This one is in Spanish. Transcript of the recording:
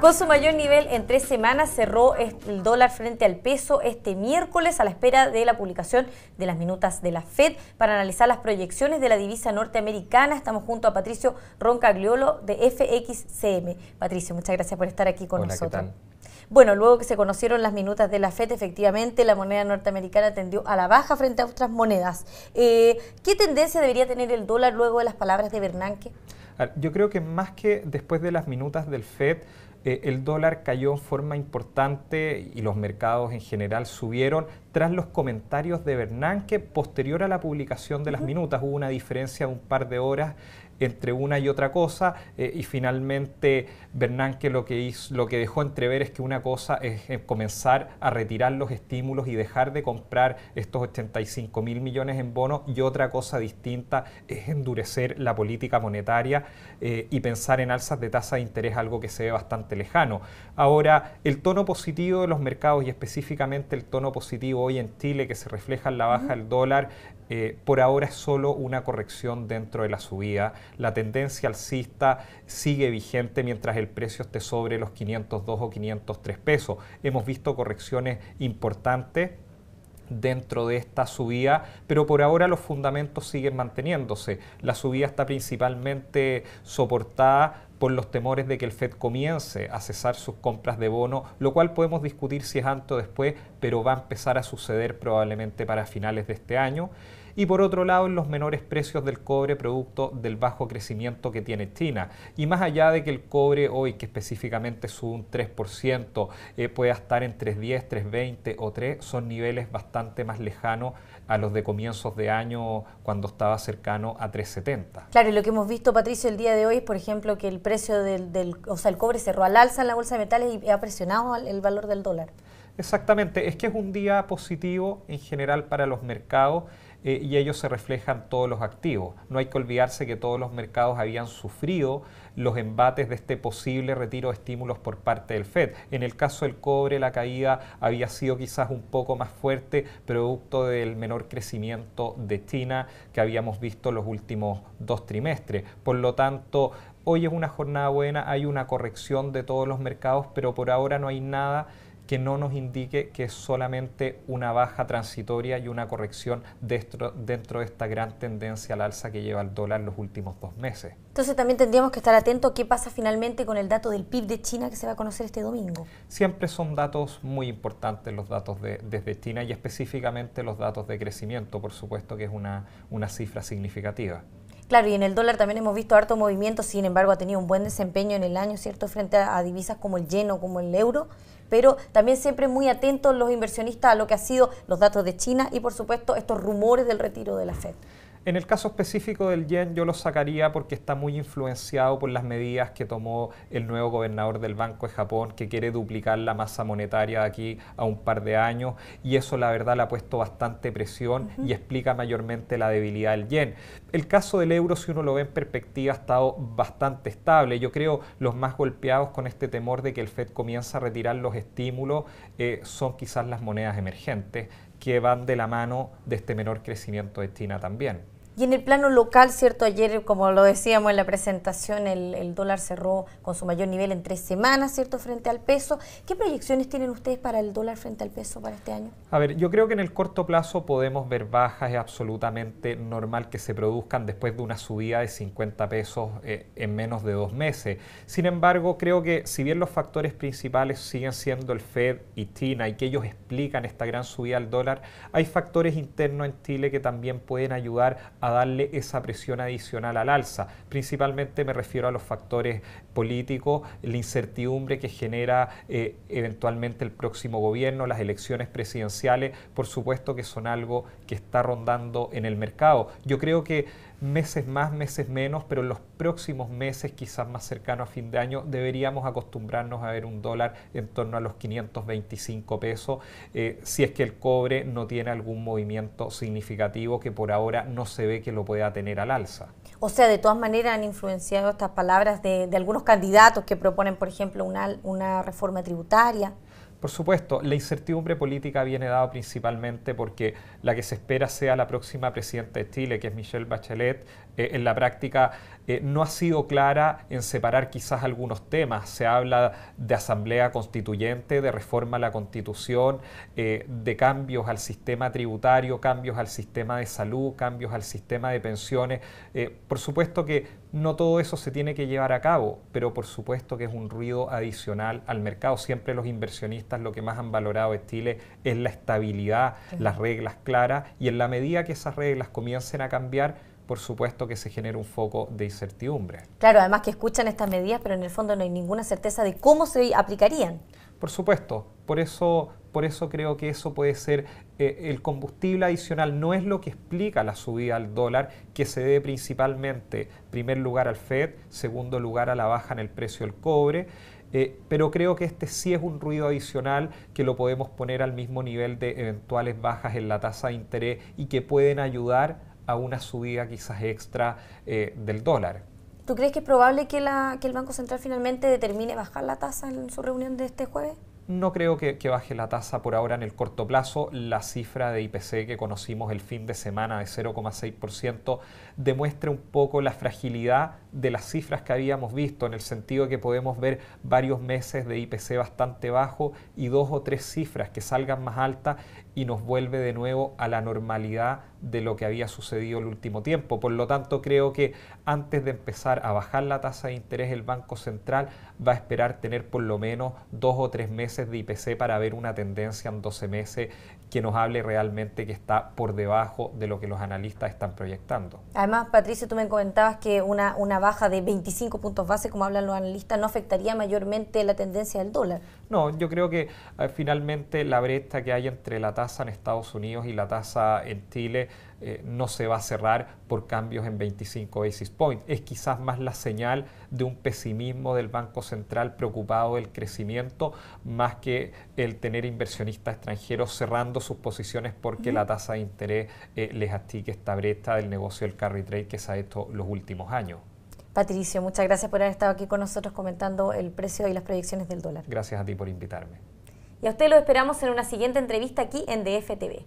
Con su mayor nivel en 3 semanas cerró el dólar frente al peso este miércoles a la espera de la publicación de las minutas de la FED para analizar las proyecciones de la divisa norteamericana. Estamos junto a Patricio Roncagliolo de FXCM. Patricio, muchas gracias por estar aquí con nosotros. ¿Qué tal? Bueno, luego que se conocieron las minutas de la FED, efectivamente la moneda norteamericana tendió a la baja frente a otras monedas. ¿Qué tendencia debería tener el dólar luego de las palabras de Bernanke? Yo creo que más que después de las minutas del FED, el dólar cayó en forma importante y los mercados en general subieron tras los comentarios de Bernanke posterior a la publicación de las minutas. Hubo una diferencia de un par de horas entre una y otra cosa y finalmente Bernanke lo que dejó entrever es que una cosa es comenzar a retirar los estímulos y dejar de comprar estos 85.000 millones en bonos, y otra cosa distinta es endurecer la política monetaria y pensar en alzas de tasa de interés, algo que se ve bastante lejano. Ahora, el tono positivo de los mercados y específicamente el tono positivo hoy en Chile, que se refleja en la baja del dólar, por ahora es solo una corrección dentro de la subida. La tendencia alcista sigue vigente mientras el precio esté sobre los 502 o 503 pesos. Hemos visto correcciones importantes dentro de esta subida, pero por ahora los fundamentos siguen manteniéndose. La subida está principalmente soportada por los temores de que el FED comience a cesar sus compras de bono, lo cual podemos discutir si es antes o después, pero va a empezar a suceder probablemente para finales de este año. Y por otro lado, en los menores precios del cobre producto del bajo crecimiento que tiene China. Y más allá de que el cobre hoy, que específicamente sube un 3%, pueda estar en 3.10, 3.20 o 3, son niveles bastante más lejanos a los de comienzos de año cuando estaba cercano a 3.70. Claro, y lo que hemos visto, Patricio, el día de hoy es, por ejemplo, que el precio el cobre cerró al alza en la bolsa de metales y ha presionado el valor del dólar. Exactamente, es que es un día positivo en general para los mercados y ellos se reflejan todos los activos. No hay que olvidarse que todos los mercados habían sufrido los embates de este posible retiro de estímulos por parte del FED. En el caso del cobre, la caída había sido quizás un poco más fuerte, producto del menor crecimiento de China que habíamos visto los últimos 2 trimestres. Por lo tanto, hoy es una jornada buena, hay una corrección de todos los mercados, pero por ahora no hay nada que no nos indique que es solamente una baja transitoria y una corrección dentro de esta gran tendencia al alza que lleva el dólar los últimos 2 meses. Entonces también tendríamos que estar atentos a qué pasa finalmente con el dato del PIB de China que se va a conocer este domingo. Siempre son datos muy importantes los datos desde China y específicamente los datos de crecimiento, por supuesto que es una cifra significativa. Claro, y en el dólar también hemos visto harto movimiento, sin embargo ha tenido un buen desempeño en el año, ¿cierto?, frente a divisas como el yen o como el euro, pero también siempre muy atentos los inversionistas a lo que han sido los datos de China y por supuesto estos rumores del retiro de la FED. En el caso específico del yen yo lo sacaría porque está muy influenciado por las medidas que tomó el nuevo gobernador del Banco de Japón, que quiere duplicar la masa monetaria de aquí a un par de años, y eso la verdad le ha puesto bastante presión y explica mayormente la debilidad del yen. El caso del euro, si uno lo ve en perspectiva, ha estado bastante estable. Yo creo los más golpeados con este temor de que el FED comienza a retirar los estímulos son quizás las monedas emergentes, que van de la mano de este menor crecimiento de China también. Y en el plano local, ¿cierto? Ayer, como lo decíamos en la presentación, el dólar cerró con su mayor nivel en 3 semanas, ¿cierto?, frente al peso. ¿Qué proyecciones tienen ustedes para el dólar frente al peso para este año? A ver, yo creo que en el corto plazo podemos ver bajas, es absolutamente normal que se produzcan después de una subida de 50 pesos en menos de 2 meses. Sin embargo, creo que si bien los factores principales siguen siendo el FED y China y que ellos explican esta gran subida al dólar, hay factores internos en Chile que también pueden ayudar a darle esa presión adicional al alza. Principalmente me refiero a los factores políticos, la incertidumbre que genera eventualmente el próximo gobierno, las elecciones presidenciales, por supuesto que son algo que está rondando en el mercado. Yo creo que meses más, meses menos, pero en los próximos meses, quizás más cercano a fin de año, deberíamos acostumbrarnos a ver un dólar en torno a los 525 pesos, si es que el cobre no tiene algún movimiento significativo que por ahora no se ve que lo pueda tener al alza. O sea, de todas maneras han influenciado estas palabras de algunos candidatos que proponen, por ejemplo, una reforma tributaria. Por supuesto, la incertidumbre política viene dada principalmente porque la que se espera sea la próxima presidenta de Chile, que es Michelle Bachelet, en la práctica no ha sido clara en separar quizás algunos temas. Se habla de asamblea constituyente, de reforma a la Constitución, de cambios al sistema tributario, cambios al sistema de salud, cambios al sistema de pensiones. Por supuesto que no todo eso se tiene que llevar a cabo, pero por supuesto que es un ruido adicional al mercado. Siempre los inversionistas lo que más han valorado de Chile es la estabilidad, las reglas claras, y en la medida que esas reglas comiencen a cambiar, por supuesto que se genera un foco de incertidumbre. Claro, además que escuchan estas medidas, pero en el fondo no hay ninguna certeza de cómo se aplicarían. Por supuesto, por eso creo que eso puede ser el combustible adicional. No es lo que explica la subida al dólar, que se debe principalmente, en primer lugar, al FED, segundo lugar, a la baja en el precio del cobre. Pero creo que este sí es un ruido adicional que lo podemos poner al mismo nivel de eventuales bajas en la tasa de interés y que pueden ayudar a una subida quizás extra del dólar. ¿Tú crees que es probable que el Banco Central finalmente determine bajar la tasa en su reunión de este jueves? No creo que baje la tasa por ahora en el corto plazo. La cifra de IPC que conocimos el fin de semana de 0,6% demuestra un poco la fragilidad de las cifras que habíamos visto, en el sentido de que podemos ver varios meses de IPC bastante bajo y 2 o 3 cifras que salgan más altas y nos vuelve de nuevo a la normalidad de lo que había sucedido el último tiempo. Por lo tanto, creo que antes de empezar a bajar la tasa de interés, el Banco Central va a esperar tener por lo menos 2 o 3 meses de IPC para ver una tendencia en 12 meses que nos hable realmente que está por debajo de lo que los analistas están proyectando. Además, Patricio, tú me comentabas que una baja de 25 puntos base, como hablan los analistas, no afectaría mayormente la tendencia del dólar. No, yo creo que finalmente la brecha que hay entre la tasa en Estados Unidos y la tasa en Chile no se va a cerrar por cambios en 25 basis points. Es quizás más la señal de un pesimismo del Banco Central preocupado del crecimiento, más que el tener inversionistas extranjeros cerrando sus posiciones porque la tasa de interés les achique esta brecha del negocio del carry trade que se ha hecho los últimos años. Patricio, muchas gracias por haber estado aquí con nosotros comentando el precio y las proyecciones del dólar. Gracias a ti por invitarme. Y a usted lo esperamos en una siguiente entrevista aquí en DF TV.